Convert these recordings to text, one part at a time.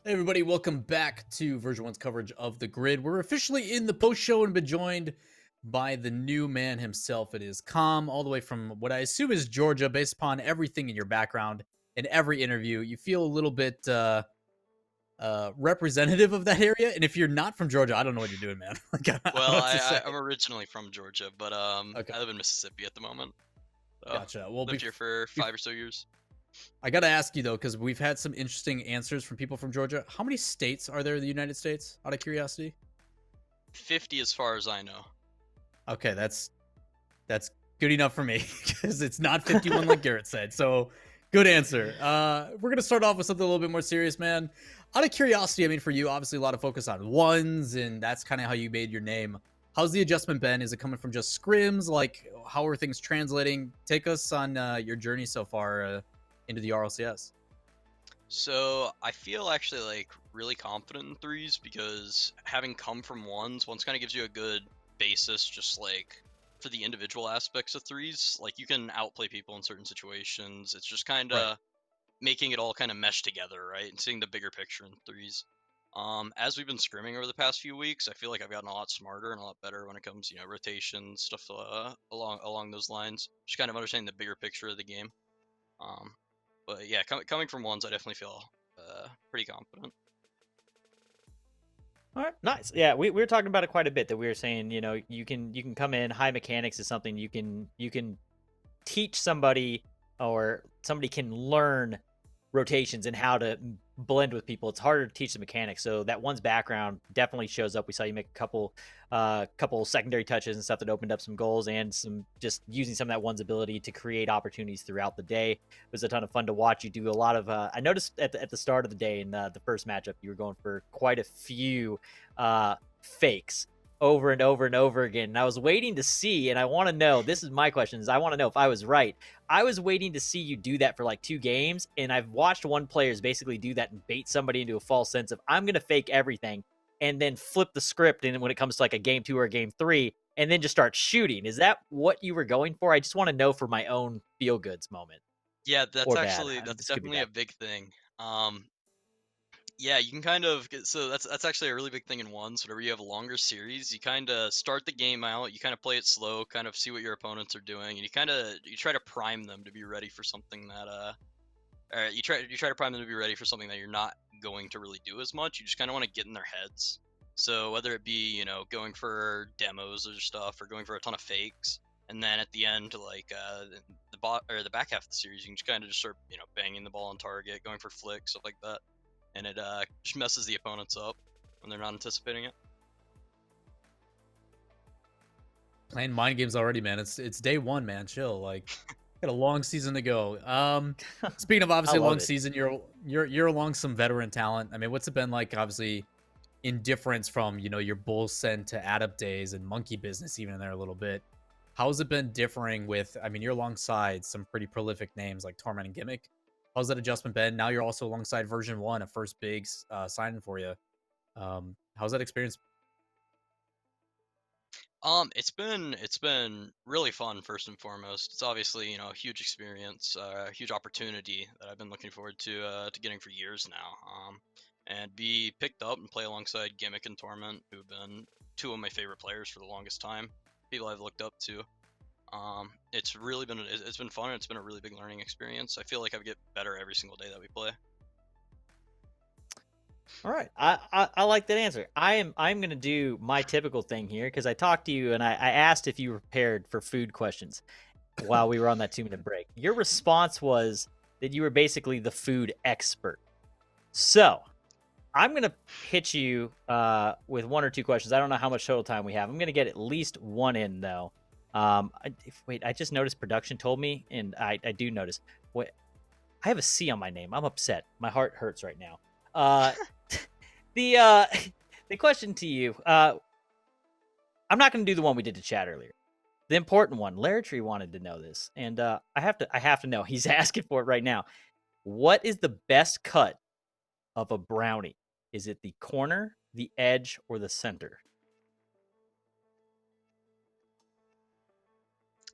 Hey everybody, welcome back to Version 1's coverage of the grid. We're officially in the post show and been joined by the new man himself. It is Comm, all the way from what I assume is Georgia, based upon everything in your background in every interview. You feel a little bit representative of that area. And if you're not from Georgia, I don't know what you're doing, man. Like, I don't know Well, what to say. I'm originally from Georgia, but Okay, I live in Mississippi at the moment. So gotcha. Well, lived here for 5 or so years. I got to ask you, though, because we've had some interesting answers from people from Georgia. How many states are there in the United States, out of curiosity? 50 as far as I know. Okay, that's good enough for me because it's not 51 like Garrett said. So good answer. We're gonna start off with something a little bit more serious, man. Out of curiosity, I mean, for you, obviously a lot of focus on ones, and that's kind of how you made your name. How's the adjustment been? Is it coming from just scrims? Like, how are things translating? Take us on your journey so far into the RLCS. So I feel actually like really confident in threes because having come from ones kind of gives you a good basis, just like for the individual aspects of threes. Like you can outplay people in certain situations. It's just kind Right. of making it all kind of mesh together, right? And seeing the bigger picture in threes. As we've been scrimming over the past few weeks, I feel like I've gotten a lot smarter and a lot better when it comes, rotation stuff along those lines. Just kind of understanding the bigger picture of the game. Um, but yeah, coming from ones, I definitely feel pretty confident. All right, nice. Yeah, we were talking about it quite a bit. That we were saying, you can come in. High mechanics is something you can teach somebody, or somebody can learn rotations and how to blend with people. It's harder to teach the mechanics. So that one's background definitely shows up. We saw you make a couple secondary touches and stuff that opened up some goals, and some just using some of that one's ability to create opportunities throughout the day. It was a ton of fun to watch you do a lot of. I noticed at the start of the day in the first matchup, you were going for quite a few fakes over and over and over again. And I was waiting to see, and I want to know, this is my question, is I want to know if I was right. I was waiting to see you do that for like 2 games, and I've watched one players basically do that and bait somebody into a false sense of I'm going to fake everything and then flip the script and when it comes to like a game 2 or a game 3 and then just start shooting. Is that what you were going for? I just want to know for my own feel goods moment. Yeah, Or bad. that's This could be definitely bad. a big thing. Yeah, you can kind of so that's actually a really big thing in ones. Whenever you have a longer series, you kind of start the game out, you kind of play it slow, kind of see what your opponents are doing, and you try to prime them to be ready for something that or you try to prime them to be ready for something that you're not going to really do as much. You just kind of want to get in their heads. So whether it be going for demos or stuff, or going for a ton of fakes, and then at the end, like the bot or the back half of the series, you can just kind of just start banging the ball on target, going for flicks, stuff like that, and it just messes the opponents up when they're not anticipating it. Playing mind games already, man. It's day one, man. Chill. Like, got a long season to go. Speaking of I obviously a love long it. season, you're along some veteran talent. I mean, what's it been like? Obviously, in difference from your bull send to adept days and monkey business, even in there a little bit. How's it been differing with? I mean, you're alongside some pretty prolific names like Torment and Gimmick. How's that adjustment been? Now you're also alongside version one, a first big signing for you. How's that experience? It's been really fun first and foremost. It's obviously a huge experience, a huge opportunity that I've been looking forward to getting for years now. And be picked up and play alongside Gimmick and Torment, who've been two of my favorite players for the longest time. People I've looked up to. It's been fun. And it's been a really big learning experience. I feel like I get better every single day that we play. All right, I like that answer. I'm gonna do my typical thing here because I talked to you and I asked if you were prepared for food questions while we were on that 2 minute break. Your response was that you were basically the food expert. So I'm gonna hit you with 1 or 2 questions. I don't know how much total time we have. I'm gonna get at least one in though. Wait, I just noticed production told me, and I do notice. What, I have a C on my name. I'm upset. My heart hurts right now. Uh, the the question to you. I'm not gonna do the one we did to chat earlier. The important one. Larry wanted to know this, and I have to know. He's asking for it right now. What is the best cut of a brownie? Is it the corner, the edge, or the center?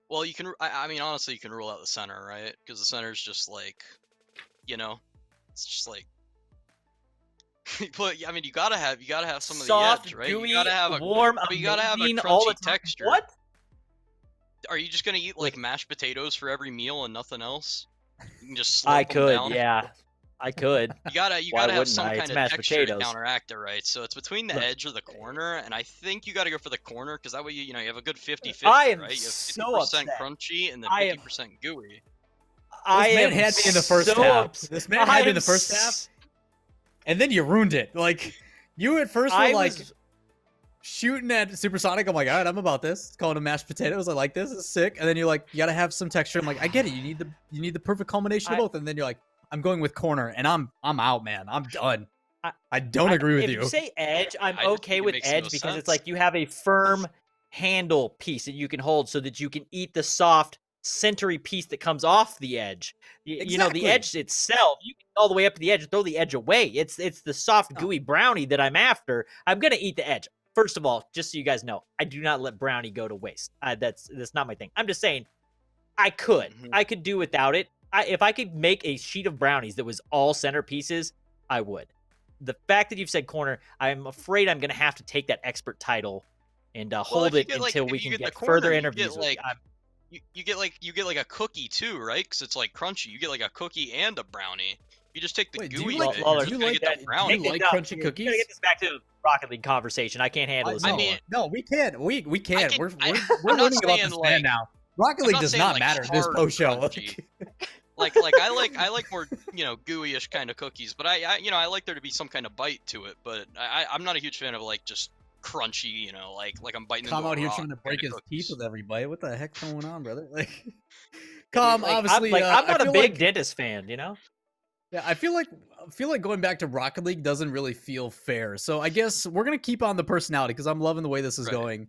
Well, I mean, honestly, you can rule out the center, right? Because the center is just like, you know, it's just like but I mean, you gotta have some of the Soft, edge, right? gooey, You gotta have warm, but you gotta have a amazing all the crunchy time. texture. What? Are you just gonna eat like Like- mashed potatoes for every meal and nothing else? You can just I slurp them could, down. yeah, I could. You Why gotta have wouldn't some I? It's kind of mashed texture to potatoes. counteract it, right? So it's between the Look. edge or the corner, and I think you gotta go for the corner because that way you have a good 50-50, I am right? You have so 50% upset. crunchy and then I am- 50% gooey. I This man am had me in the first so half. ups- This man I had me in am the first half, s- and then you ruined it. Like, you at first were I like was shooting at Supersonic. I'm like, all right, I'm about this. It's calling them mashed potatoes. I like this. It's sick. And then you're like, you gotta have some texture. I'm like, I get it. You need the perfect culmination of both. And then you're like, I'm going with corner, and I'm out, man. I'm done. I don't agree with if you. you say edge, I'm I just okay think it with makes edge no because sense. it's like you have a firm handle piece that you can hold so that you can eat the soft centery piece that comes off the edge. You know, the Exactly. edge itself, you can all the way up to the edge and throw the edge away. It's the soft Oh. gooey brownie that I'm after. I'm gonna eat the edge. First of all, just so you guys know, I do not let brownie go to waste. That's not my thing. I'm just saying, I could do without it. If I could make a sheet of brownies that was all centerpieces, I would. The fact that you've said corner, I'm afraid I'm going to have to take that expert title and hold it until we can get further interviews. You get like a cookie too, right? Because it's like crunchy. You get like a cookie and a brownie. You just take the Wait, do gooey you like- bit. Lawler, You're do just you gonna like get that- the do brownie. you like crunchy We cookies? gotta get this back to Rocket League conversation. I can't handle this. I anymore. mean- no, we can't. We can't. can- We're I'm we're not learning about saying, this like- man now. Rocket I'm League not does saying, not like, matter in this hard post show. crunchy. I like more gooey-ish kind of cookies, but I like there to be some kind of bite to it. But I'm not a huge fan of like just crunchy, like I'm biting Comm into a out here rock trying to break kinda his teeth cookies. with every bite. What the heck's going on, brother? Like, Comm, Like, obviously, I'm not I a feel big like, dentist fan, you know. yeah, I feel like going back to Rocket League doesn't really feel fair. So I guess we're gonna keep on the personality because I'm loving the way this is Right. going.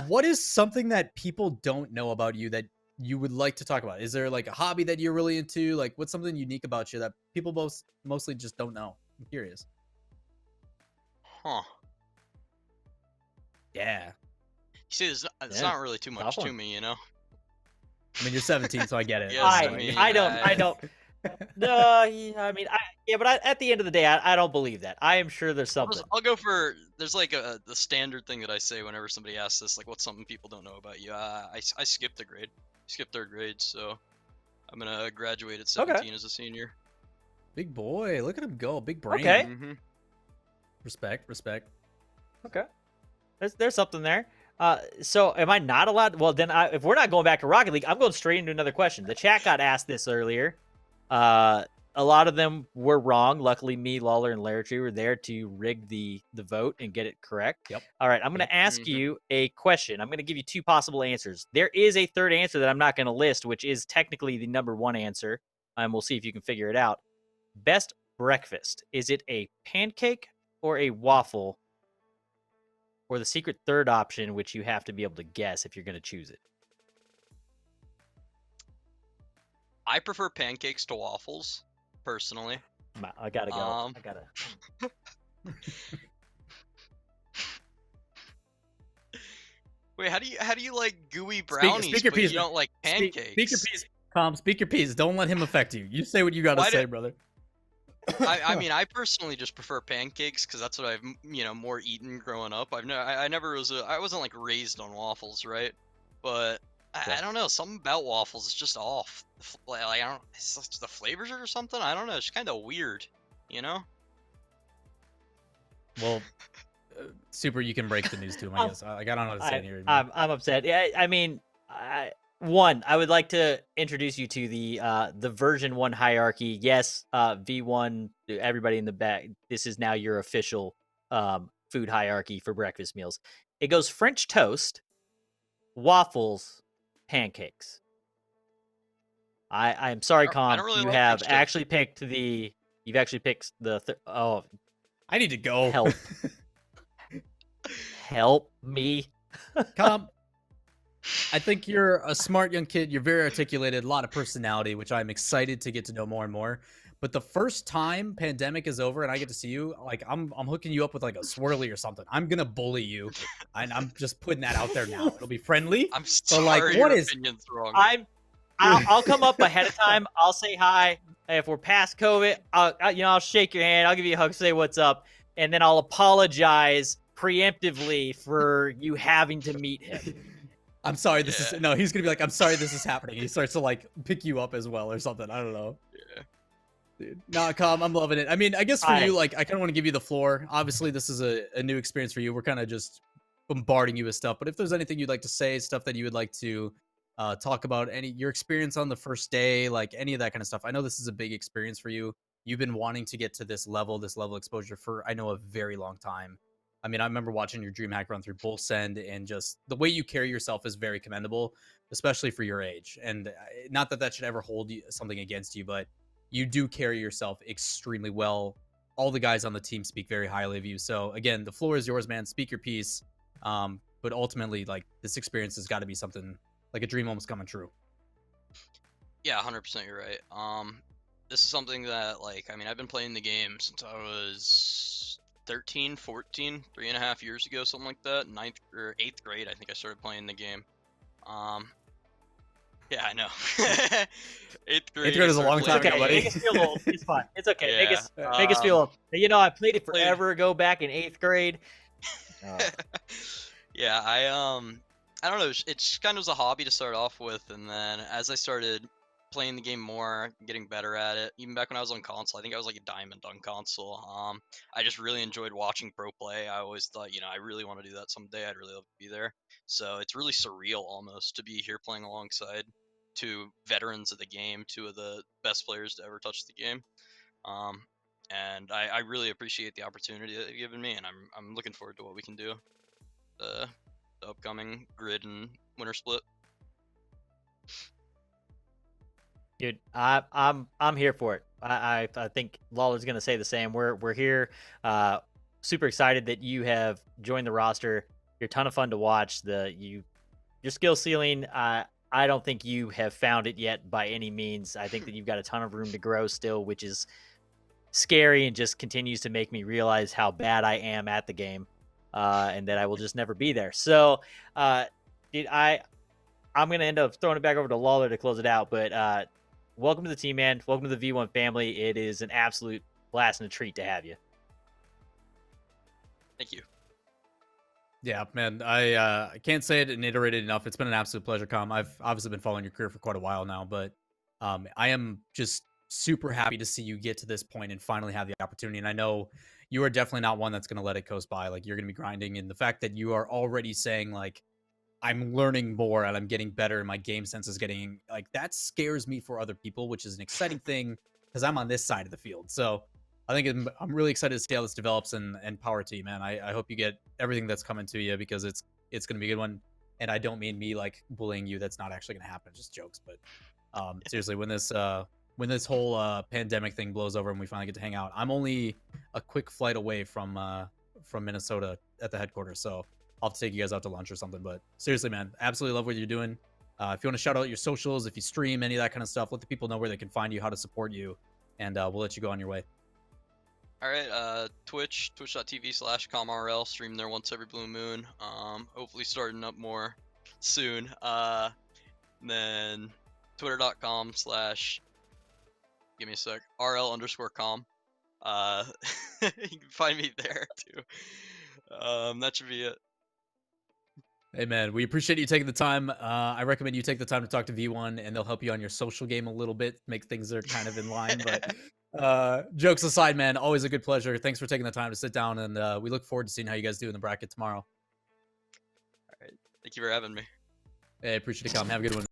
What is something that people don't know about you that you would like to talk about? Is there like a hobby that you're really into? Like, what's something unique about you that people mostly just don't know? I'm curious. Huh. Yeah, You see, it's Yeah, not really too much tough to one. me, you know. I mean you're 17, so I get it. Yes, I mean, I don't. No, I mean, but at the end of the day, I don't believe that. I am sure there's something. I'll go for there's like the standard thing that I say whenever somebody asks this, like what's something people don't know about you. I skipped a grade, skipped third grade, so I'm gonna graduate at 17 as a senior. Big boy, look at him go, big brain. Okay. Mm-hmm. Respect. Okay, there's something there. So am I not allowed? Well, then if we're not going back to Rocket League, I'm going straight into another question. The chat got asked this earlier. A lot of them were wrong. Luckily, me, Lawler, and Larry were there to rig the vote and get it correct. Yep. All right, I'm going to ask Mhm. you a question. I'm going to give you two possible answers. There is a third answer that I'm not going to list, which is technically the number one answer. And we'll see if you can figure it out. Best breakfast. Is it a pancake or a waffle? Or the secret third option, which you have to be able to guess if you're going to choose it. I prefer pancakes to waffles, personally. I gotta go. Um, I gotta. Wait, how do you like gooey brownies, speak your but piece, you don't like pancakes? Speak your piece, Comm. Speak your piece. Don't let him affect you. You say what you gotta Why say, did- brother. I mean, I personally just prefer pancakes because that's what I've more eaten growing up. I never was I wasn't like raised on waffles, right? But I don't know, something about waffles is just off. Like I don't, it's just the flavors or something. I don't know. It's kind of weird, you know. Well, Super, you can break the news to him. I guess. Like, I don't know what to say here. I'm upset. Yeah, I mean, I would like to introduce you to the version 1 hierarchy. Yes, V1. Everybody in the back. This is now your official food hierarchy for breakfast meals. It goes French toast, waffles, pancakes. I'm sorry, I Comm. don't really You like have French toast. actually picked the. You've actually picked the. Oh, I need to go. Help. Help me. Comm, I think you're a smart young kid. You're very articulated, a lot of personality, which I'm excited to get to know more and more. But the first time pandemic is over and I get to see you, like I'm hooking you up with like a swirly or something. I'm gonna bully you, and I'm just putting that out there now. It'll be friendly. I'm But, like, sorry, what your is- opinion's wrong. I'll come up ahead of time. I'll say hi. If we're past COVID, I'll shake your hand. I'll give you a hug, say what's up, and then I'll apologize preemptively for you having to meet him. I'm sorry. This is no. He's gonna be like, I'm sorry. This is happening. He starts to like pick you up as well or something. I don't know. Yeah. Dude, nah, Comm, I'm loving it. I mean, I guess for you, like, I kind of want to give you the floor. Obviously, this is a new experience for you. We're kind of just bombarding you with stuff. But if there's anything you'd like to say, stuff that you would like to talk about, your experience on the first day, like any of that kind of stuff. I know this is a big experience for you. You've been wanting to get to this level exposure for, I know, a very long time. I mean, I remember watching your DreamHack run through Bull Send, and just the way you carry yourself is very commendable, especially for your age. And not that that should ever hold something against you, but you do carry yourself extremely well. All the guys on the team speak very highly of you. So again, the floor is yours, man. Speak your piece. But ultimately, like, this experience has got to be something like a dream almost coming true. Yeah, 100%. You're right. This is something that, like, I mean, I've been playing the game since I was 13, 14, 3.5 years ago, something like that. 9th or 8th grade, I think I started playing the game. Yeah, I know. 8th grade. 8th grade is a long time ago, buddy. Make us feel old. It's fine. It's okay. Yeah. Make us feel old. You know, I played it forever ago, back in 8th grade. Yeah, I don't know. It just kind of was a hobby to start off with, and then as I started playing the game more, getting better at it, even back when I was on console, I think I was like a diamond on console. I just really enjoyed watching pro play. I always thought, you know, I really want to do that someday. I'd really love to be there. So it's really surreal almost to be here playing alongside two veterans of the game, two of the best players to ever touch the game. And I really appreciate the opportunity that you've given me, and I'm looking forward to what we can do. The upcoming grid and winter split. Dude, I'm here for it. I think Lawler's gonna say the same. We're here. Super excited that you have joined the roster. You're a ton of fun to watch. Your skill ceiling. I don't think you have found it yet by any means. I think that you've got a ton of room to grow still, which is scary and just continues to make me realize how bad I am at the game, and that I will just never be there. So, dude, I'm gonna end up throwing it back over to Lawler to close it out. But welcome to the team, man. Welcome to the V1 family. It is an absolute blast and a treat to have you. Thank you. Yeah, man, I can't say it and iterate it enough. It's been an absolute pleasure, Comm. I've obviously been following your career for quite a while now, but I am just super happy to see you get to this point and finally have the opportunity. And I know you are definitely not one that's going to let it coast by. Like, you're going to be grinding, and the fact that you are already saying, like, I'm learning more and I'm getting better and my game sense is getting, like, that scares me for other people, which is an exciting thing because I'm on this side of the field. So I think I'm really excited to see how this develops, and power to you, man. I hope you get everything that's coming to you, because it's going to be a good one. And I don't mean me like bullying you. That's not actually going to happen. Just jokes. But seriously, when this whole pandemic thing blows over and we finally get to hang out, I'm only a quick flight away from Minnesota at the headquarters. So I'll have to take you guys out to lunch or something. But seriously, man, absolutely love what you're doing. If you want to shout out your socials, if you stream, any of that kind of stuff, let the people know where they can find you, how to support you, and we'll let you go on your way. All right, twitch.tv/Comm IRL, stream there once every blue moon. Hopefully starting up more soon. Then twitter.com/ give me a sec, RL_comm. You can find me there too. That should be it. Hey, man, we appreciate you taking the time. I recommend you take the time to talk to V1, and they'll help you on your social game a little bit, make things that are kind of in line. But jokes aside, man, always a good pleasure. Thanks for taking the time to sit down, and we look forward to seeing how you guys do in the bracket tomorrow. All right, thank you for having me. Hey, appreciate it, Comm. Have a good one, man.